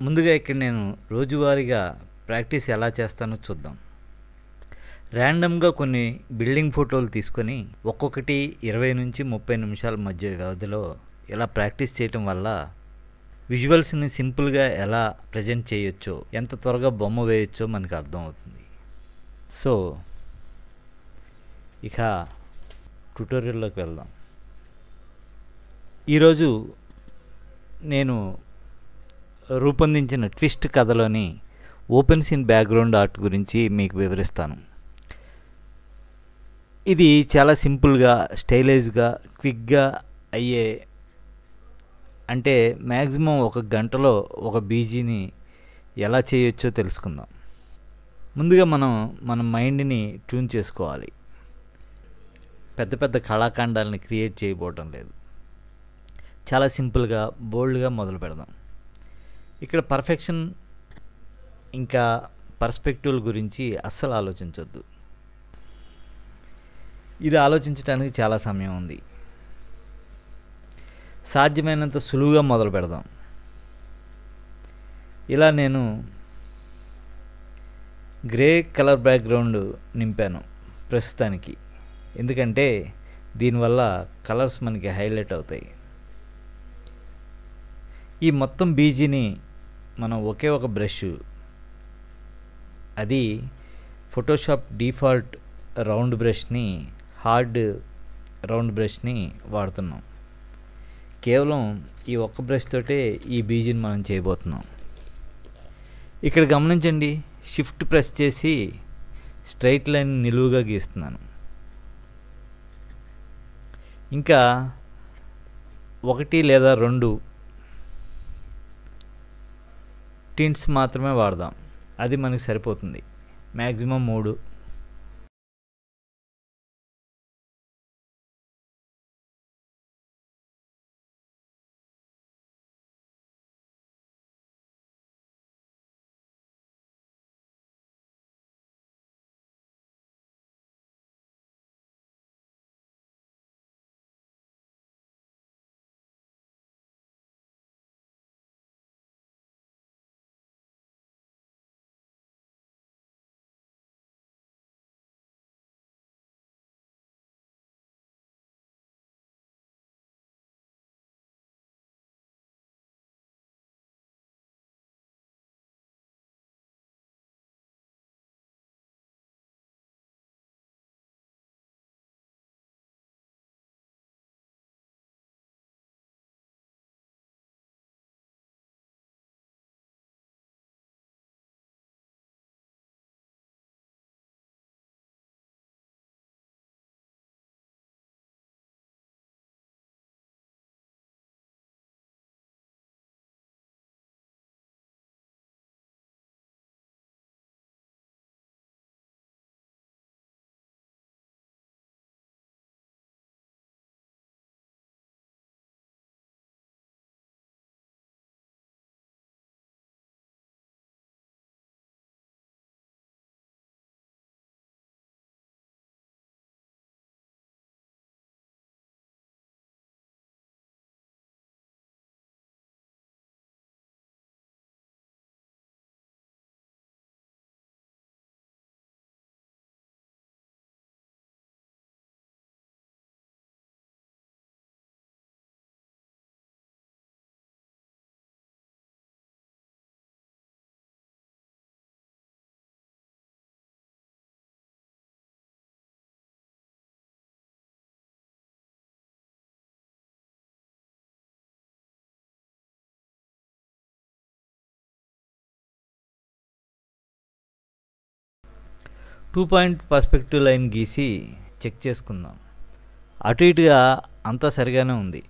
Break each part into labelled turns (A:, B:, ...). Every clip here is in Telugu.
A: ముందుగా ఇక్కడ నేను రోజువారీగా ప్రాక్టీస్ ఎలా చేస్తానో చూద్దాం. ర్యాండమ్‌గా కొన్ని బిల్డింగ్ ఫోటోలు తీసుకొని ఒక్కొక్కటి 20-30 నిమిషాల మధ్య వ్యవధిలో ఇలా ప్రాక్టీస్ చేయటం వల్ల విజువల్స్‌ని సింపుల్‌గా ఎలా ప్రెజెంట్ చేయొచ్చో, ఎంత త్వరగా బొమ్మ వేయొచ్చో మనకు అర్థమవుతుంది. సో, ఇక ట్యుటోరియల్‌లోకి వెళ్దాం. ఈరోజు నేను రూపొందించిన ట్విస్ట్ కథలోని ఓపెన్ సీన్ బ్యాక్గ్రౌండ్ ఆర్ట్ గురించి మీకు వివరిస్తాను. ఇది చాలా సింపుల్గా, స్టైలైజ్గా, క్విక్గా అయ్యే, అంటే మ్యాక్సిమం 1 గంటలో ఒక బీజీని ఎలా చేయొచ్చో తెలుసుకుందాం. ముందుగా మన మైండ్ని ట్యూన్ చేసుకోవాలి. పెద్ద పెద్ద కళాఖండాలని క్రియేట్ చేయబోవటం లేదు. చాలా సింపుల్గా, బోల్డ్గా మొదలు పెడదాం. ఇక్కడ పర్ఫెక్షన్ ఇంకా పర్స్పెక్టివ్ల గురించి అస్సలు ఆలోచించొద్దు. ఇది ఆలోచించడానికి చాలా సమయం ఉంది. సాధ్యమైనంత సులువుగా మొదలు పెడదాం. ఇలా నేను గ్రే కలర్ బ్యాక్గ్రౌండ్ నింపాను ప్రస్తుతానికి, ఎందుకంటే దీనివల్ల కలర్స్ మనకి హైలైట్ అవుతాయి. ఈ మొత్తం బీజీని మనం ఒకే ఒక బ్రష్, అది ఫోటోషాప్ డిఫాల్ట్ రౌండ్ బ్రష్ని, హార్డ్ రౌండ్ బ్రష్ని వాడుతున్నాం. కేవలం ఈ ఒక్క బ్రష్ తోటే ఈ బీజీని మనం చేయబోతున్నాం. ఇక్కడ గమనించండి, షిఫ్ట్ ప్రెస్ చేసి స్ట్రైట్ లైన్ నిలువుగా గీస్తున్నాను. ఇంకా 1 లేదా 2 టింట్స్ మాత్రమే వాడదాం, అది మనకి సరిపోతుంది. Maximum 3. Two point perspective line గీసి చెక్ చేసుకుందాం. అటు ఇటుగా అంతా సరిగానే ఉంది.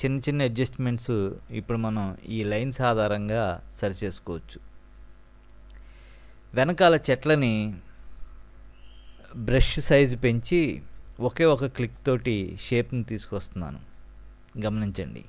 A: చిన్న చిన్న అడ్జస్ట్మెంట్స్ ఇప్పుడు మనం ఈ లైన్స్ ఆధారంగా సరి చేసుకోవచ్చు. వెనకాల చెట్లని బ్రష్ సైజు పెంచి ఒకే ఒక క్లిక్ తోటి షేప్ని తీసుకొస్తున్నాను, గమనించండి.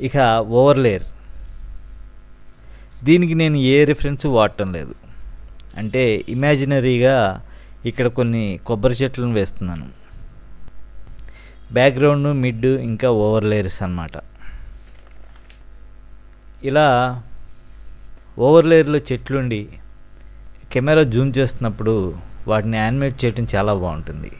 A: ఇక ఓవర్లేయర్, దీనికి నేను ఏ రిఫరెన్స్ వాడటం లేదు. అంటే ఇమాజినరీగా ఇక్కడ కొన్ని కొబ్బరి చెట్లను వేస్తున్నాను. బ్యాక్గ్రౌండ్, మిడ్, ఇంకా ఓవర్లేయర్స్ అన్నమాట. ఇలా ఓవర్లేయర్లో చెట్లుండి కెమెరా జూమ్ చేస్తున్నప్పుడు వాటిని యానిమేట్ చేయడం చాలా బాగుంటుంది.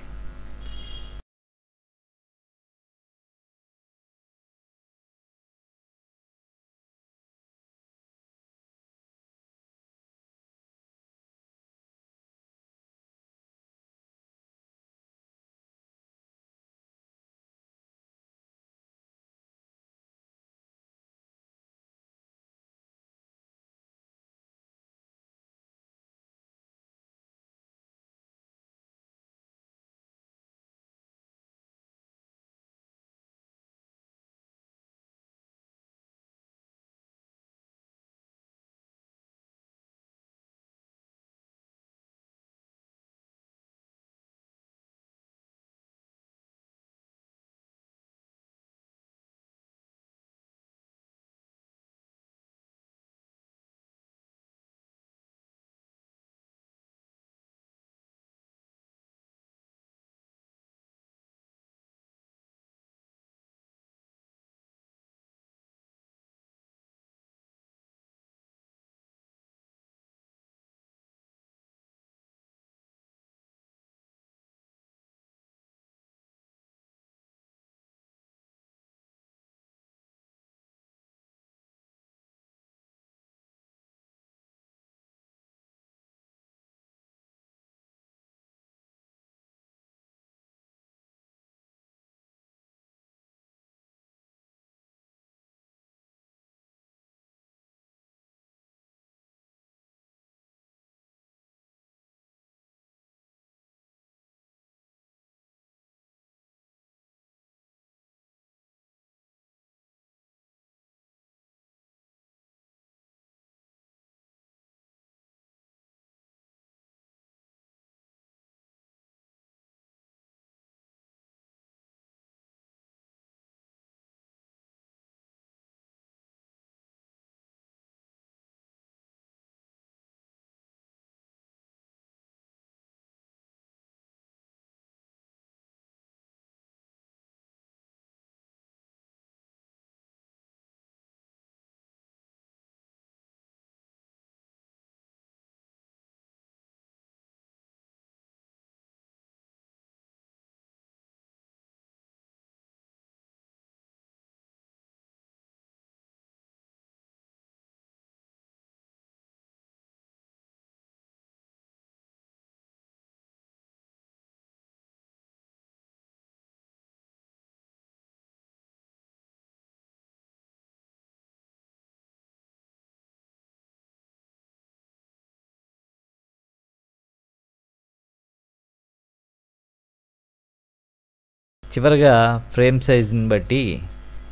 A: చివరగా ఫ్రేమ్ సైజుని బట్టి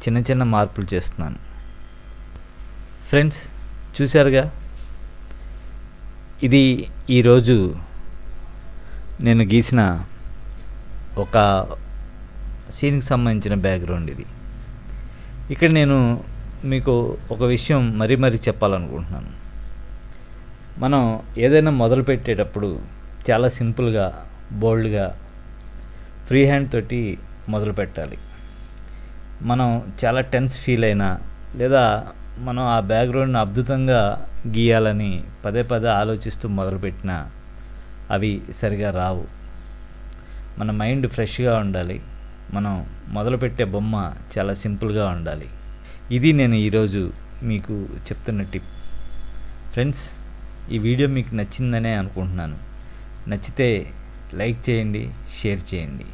A: చిన్న చిన్న మార్పులు చేస్తున్నాను. ఫ్రెండ్స్, చూశారుగా, ఇది ఈరోజు నేను గీసిన ఒక సీన్కి సంబంధించిన బ్యాక్గ్రౌండ్. ఇది ఇక్కడ నేను మీకు ఒక విషయం మరీ చెప్పాలనుకుంటున్నాను. మనం ఏదైనా మొదలు పెట్టేటప్పుడు చాలా సింపుల్గా, బోల్డ్గా, ఫ్రీ హ్యాండ్ తోటి మొదలు పెట్టాలి. మనం చాలా టెన్స్ ఫీల్ అయినా, లేదా మనం ఆ బ్యాక్గ్రౌండ్ని అద్భుతంగా గీయాలని పదే ఆలోచిస్తూ మొదలుపెట్టినా అవి సరిగా రావు. మన మైండ్ ఫ్రెష్గా ఉండాలి. మనం మొదలుపెట్టే బొమ్మ చాలా సింపుల్గా ఉండాలి. ఇది నేను ఈరోజు మీకు చెప్తున్న టిప్. ఫ్రెండ్స్, ఈ వీడియో మీకు నచ్చిందనే అనుకుంటున్నాను. నచ్చితే లైక్ చేయండి, షేర్ చేయండి.